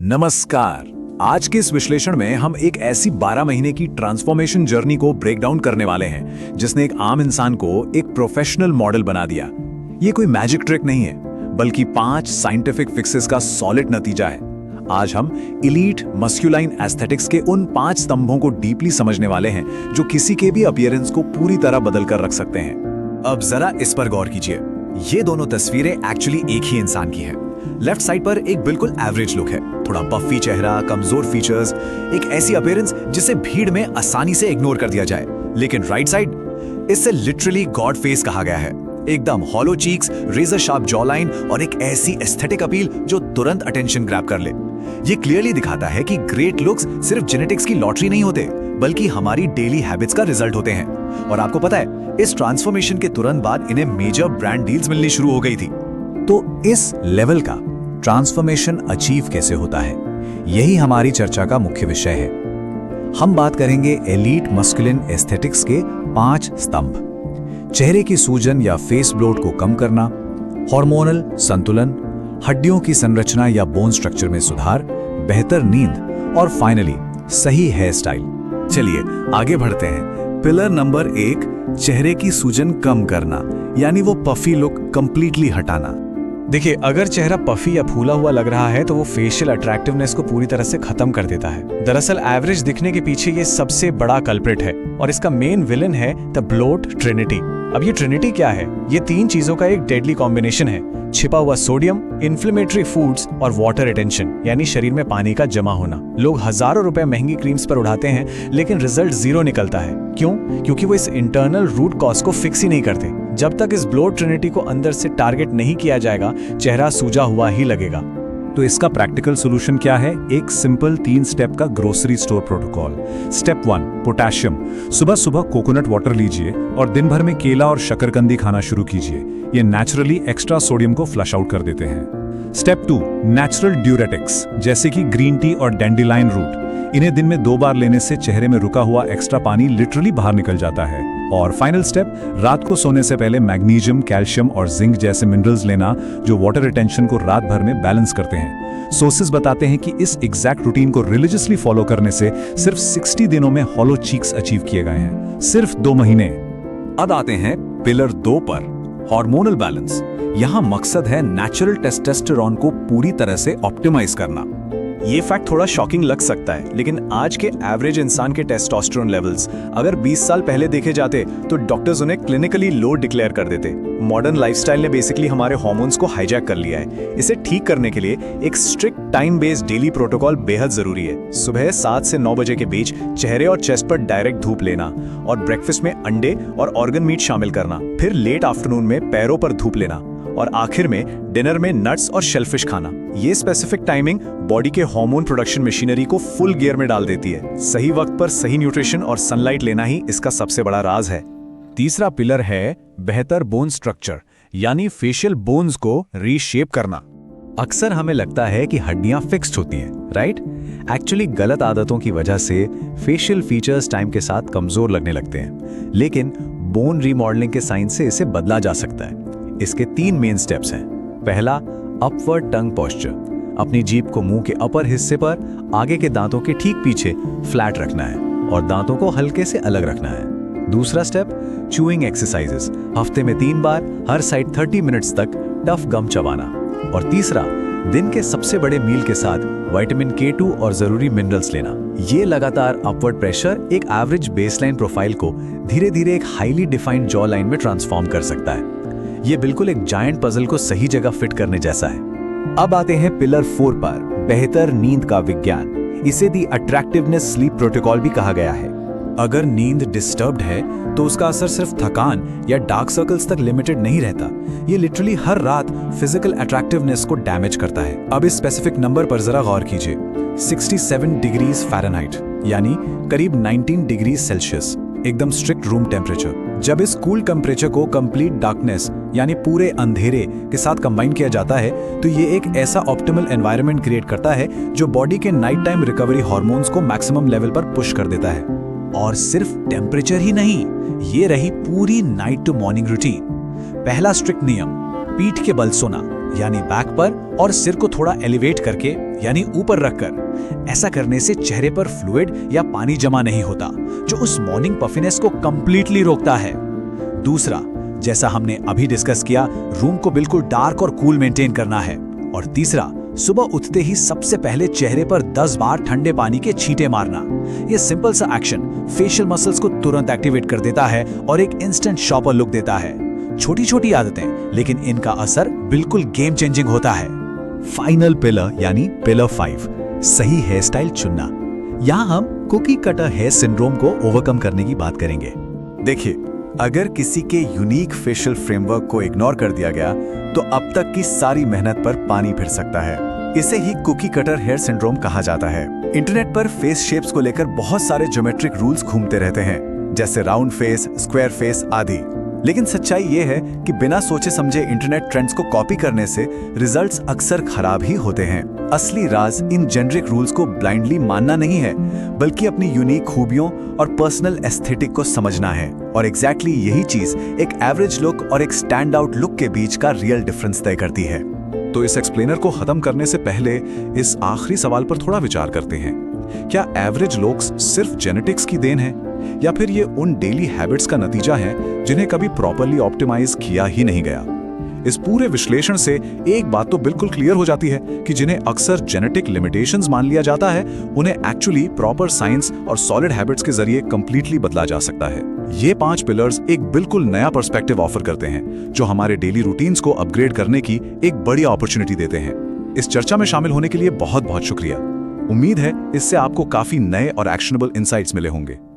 नमस्कार। आज के इस विश्लेषण में हम एक ऐसी 12 महीने की ट्रांसफॉर्मेशन जर्नी को ब्रेक डाउन करने वाले हैं जिसने एक आम इंसान को एक प्रोफेशनल मॉडल बना दिया। ये कोई मैजिक ट्रिक नहीं है, बल्कि 5 साइंटिफिक फिक्सेस का सॉलिड नतीजा है। आज हम इलीट मस्कुलाइन एस्थेटिक्स के उन 5 स्तंभों को डीपली समझने वाले हैं जो किसी के भी अपीयरेंस को पूरी तरह बदल कर रख सकते हैं। अब जरा इस पर गौर कीजिए। ये दोनों तस्वीरें एक्चुअली एक ही इंसान की हैं। लेफ्ट साइड पर एक बिल्कुल एवरेज लुक है, थोड़ा पफी चेहरा, कमजोर फीचर्स, एक ऐसी अपीयरेंस जिसे भीड़ में आसानी से इग्नोर कर दिया जाए। लेकिन राइट साइड, इससे लिटरली गॉड फेस कहा गया है। एकदम hollow cheeks, razor sharp jawline और एक ऐसी एस्थेटिक अपील जो तुरंत अटेंशन ग्रैब कर ले। ये क्लियरली दिखाता है कि ग्रेट लुक्स सिर्फ जेनेटिक्स की लॉटरी नहीं होते, बल्कि हमारी डेली हैबिट्स का रिजल्ट होते हैं। और आपको पता है, इस ट्रांसफॉर्मेशन के तुरंत बाद इन्हें मेजर ब्रांड डील्स मिलनी शुरू हो गई थी। तो इस लेवल का ट्रांसफॉर्मेशन अचीव कैसे होता है, यही हमारी चर्चा का मुख्य विषय है। हम बात करेंगे एलीट मस्कुलिन एस्थेटिक्स के 5 स्तंभ। चेहरे की सूजन या फेस ब्लोट को कम करना, हार्मोनल संतुलन, हड्डियों की संरचना या बोन स्ट्रक्चर में सुधार, बेहतर नींद और फाइनली सही हेयर स्टाइल। चलिए आगे बढ़ते हैं। पिलर नंबर 1, चेहरे की सूजन कम करना, यानी वो पफी लुक कंप्लीटली हटाना। देखिए, अगर चेहरा पफी या फूला हुआ लग रहा है तो वो फेशियल अट्रैक्टिवनेस को पूरी तरह से खत्म कर देता है। दरअसल एवरेज दिखने के पीछे ये सबसे बड़ा कल्प्रिट है और इसका मेन विलन है द ब्लोट ट्रिनिटी। अब ये ट्रिनिटी क्या है? ये 3 चीजों का एक डेडली कॉम्बिनेशन है: छिपा हुआ सोडियम, इन्फ्लेमेटरी फूड्स और वाटर रिटेंशन, यानी शरीर में पानी का जमा होना। लोग हजारों रुपए महंगी क्रीम्स पर उड़ाते हैं, लेकिन रिजल्ट 0 निकलता है। क्यों? क्योंकि वो इस इंटरनल रूट कॉज को फिक्स ही नहीं करते। जब तक इस ब्लोट ट्रिनिटी को अंदर से टारगेट नहीं किया जाएगा, चेहरा सूजा हुआ ही लगेगा। तो इसका प्रैक्टिकल सॉल्यूशन क्या है? एक सिंपल 3 स्टेप का grocery store protocol. Step 1, potassium. सुबह सुबह कोकोनट वाटर लीजिए और दिन भर में केला और शकरकंदी खाना शुरू कीजिए। ये नेचुरली एक्स्ट्रा सोडियम को फ्लश आउट कर देते हैं। स्टेप 2, नेचुरल ड्यूरेटिक्स, जैसे कि ग्रीन टी और डैंडिलाइन रूट। इन्हें दिन में 2 बार लेने से चेहरे में रुका हुआ एक्स्ट्रा पानी लिटरली बाहर निकल जाता है। और फाइनल स्टेप, रात को सोने से पहले मैग्नीशियम, कैल्शियम और जिंक जैसे मिनरल्स लेना, जो वाटर रिटेंशन को रात भर में बैलेंस करते हैं। सोर्सेज बताते हैं कि इस एग्जैक्ट रूटीन को रिलीजियसली फॉलो करने से सिर्फ 60 दिनों में हॉलो चीक्स अचीव किए गए हैं, सिर्फ 2 महीने। अब आते हैं पिलर 2 पर, हार्मोनल बैलेंस। यहां मकसद है नेचुरल टेस्टोस्टेरोन को पूरी तरह से ऑप्टिमाइज करना। ये फैक्ट थोड़ा शॉकिंग लग सकता है, लेकिन आज के एवरेज इंसान के टेस्टोस्टेरोन लेवल्स अगर 20 साल पहले देखे जाते तो डॉक्टर्स उन्हें क्लिनिकली लो डिक्लेयर कर देते। मॉडर्न लाइफस्टाइल ने बेसिकली हमारे हार्मोन्स को हाईजैक कर लिया है। इसे ठीक करने के लिए एक strict time based daily protocol बेहद जरूरी है। सुबह 7 से 9 बजे के बीच चेहरे और चेस्ट पर डायरेक्ट धूप लेना और ब्रेकफास्ट में अंडे और ऑर्गन मीट शामिल करना। फिर लेट आफ्टरनून में पैरों पर धूप लेना और आखिर में डिनर में नट्स और शेलफिश खाना। ये स्पेसिफिक टाइमिंग बॉडी के हार्मोन प्रोडक्शन मशीनरी को फुल गियर में डाल देती है। सही वक्त पर सही न्यूट्रिशन और सनलाइट लेना ही इसका सबसे बड़ा राज है। तीसरा पिलर है बेहतर बोन स्ट्रक्चर, यानी फेशियल बोन्स को रीशेप करना। अक्सर हमें लगता है कि हड्डियां फिक्स्ड होती हैं, राइट? एक्चुअली गलत आदतों की वजह से फेशियल फीचर्स टाइम के साथ कमजोर लगने लगते हैं, लेकिन बोन रीमॉडलिंग के साइन से इसे बदला जा सकता है। इसके 3 मेन स्टेप्स हैं। पहला, अपवर्ड टंग पोस्चर। अपनी जीभ को मुंह के अपर हिस्से पर आगे के दांतों के ठीक पीछे फ्लैट रखना है और दांतों को हल्के से अलग रखना है। दूसरा स्टेप, च्यूइंग एक्सरसाइजेस। हफ्ते में 3 बार हर साइड 30 मिनट्स तक टफ गम चबाना। और तीसरा, दिन के सबसे बड़े मील के साथ विटामिन K2 और जरूरी मिनरल्स लेना। ये लगातार अपवर्ड प्रेशर एक एवरेज बेसलाइन प्रोफाइल को धीरे धीरे एक हाईली डिफाइंड जॉ लाइन में ट्रांसफॉर्म कर सकता है। ये बिल्कुल एक जायंट पजल को सही जगह फिट करने जैसा है। अब आते हैं पिलर 4 पर, बेहतर नींद का विज्ञान। इसे दी अट्रैक्टिवनेस स्लीप प्रोटोकॉल भी कहा गया है। अगर नींद डिस्टर्ब्ड है तो उसका असर सिर्फ थकान या डार्क सर्कल्स तक लिमिटेड नहीं रहता। ये लिटरली हर रात फिजिकल अट्रैक्टिवनेस को डैमेज करता है। अब इस स्पेसिफिक नंबर पर जरा गौर कीजिए, 67 डिग्रीज फ़ारेनहाइट, यानी करीब 19 डिग्रीज सेल्सियस, एकदम स्ट्रिक्ट रूम टेम्परेचर। जब इस कूल टेम्परेचर को कंप्लीट डार्कनेस यानी पूरे अंधेरे के साथ कंबाइन किया जाता है तो ये एक ऐसा ऑप्टिमल एनवायरनमेंट क्रिएट करता है जो बॉडी के नाइट टाइम रिकवरी हार्मोन्स को मैक्सिमम लेवल पर पुश कर देता है। और सिर्फ टेम्परेचर ही नहीं, ये रही पूरी नाइट टू मॉर्निंग रूटीन। पहला स्ट्रिक्ट नियम, पीठ के बल सोना। यानी बैक पर, और सिर को थोड़ा एलिवेट करके यानी ऊपर रखकर। ऐसा करने से चेहरे पर फ्लूइड या पानी जमा नहीं होता, जो उस मॉर्निंग पफिनेस को कंप्लीटली रोकता है। दूसरा, जैसा हमने अभी डिस्कस किया, रूम को बिल्कुल डार्क और कूल मेंटेन करना है। और तीसरा, सुबह उठते ही सबसे पहले चेहरे पर 10 बार ठंडे पानी के छींटे मारना। ये सिंपल सा एक्शन फेशियल मसल्स को तुरंत एक्टिवेट कर देता है और एक इंस्टेंट शॉपर लुक देता है। छोटी छोटी आदतें, लेकिन इनका असर बिल्कुल गेम चेंजिंग होता है। फाइनल पिलर यानी पिलर 5, सही हेयर स्टाइल चुनना। यहाँ हम कुकी कटर हेयर सिंड्रोम को ओवरकम करने की बात करेंगे। देखिए, अगर किसी के यूनिक फेशियल फ्रेमवर्क को इग्नोर कर दिया गया तो अब तक की सारी मेहनत पर पानी फिर सकता है। इसे ही कुकी कटर हेयर सिंड्रोम कहा जाता है। इंटरनेट पर फेस शेप्स को लेकर बहुत सारे ज्योमेट्रिक रूल्स घूमते रहते हैं, जैसे राउंड फेस, स्क्वायर फेस आदि। लेकिन सच्चाई ये है कि बिना सोचे समझे इंटरनेट ट्रेंड्स को कॉपी करने से रिजल्ट्स अक्सर खराब ही होते हैं। असली राज इन जेनरिक रूल्स को ब्लाइंडली मानना नहीं है, बल्कि अपनी यूनिक खूबियों और पर्सनल एस्थेटिक को समझना है। और एग्जैक्टली यही चीज एक एवरेज लुक और एक स्टैंड आउट लुक के बीच का रियल डिफरेंस तय करती है। तो इस एक्सप्लेनर को खत्म करने से पहले इस आखिरी सवाल पर थोड़ा विचार करते हैं। क्या एवरेज लुक्स सिर्फ जेनेटिक्स की देन है, या फिर ये उन डेली हैबिट्स का नतीजा है जिन्हें कभी प्रॉपर्ली ऑप्टिमाइज किया ही नहीं गया? इस पूरे विश्लेषण से एक बात तो बिल्कुल क्लियर हो जाती है कि जिन्हें अक्सर जेनेटिक लिमिटेशंस मान लिया जाता है, उन्हें एक्चुअली प्रॉपर साइंस और सॉलिड हैबिट्स के जरिए कंप्लीटली बदला जा सकता है। ये 5 पिलर्स एक बिल्कुल नया पर्सपेक्टिव ऑफर करते हैं, जो हमारे डेली रूटीन्स को अपग्रेड करने की एक बड़ी अपॉर्चुनिटी देते हैं। इस चर्चा में शामिल होने के लिए बहुत बहुत शुक्रिया। उम्मीद है इससे आपको काफी नए और एक्शनेबल इंसाइट्स मिले होंगे।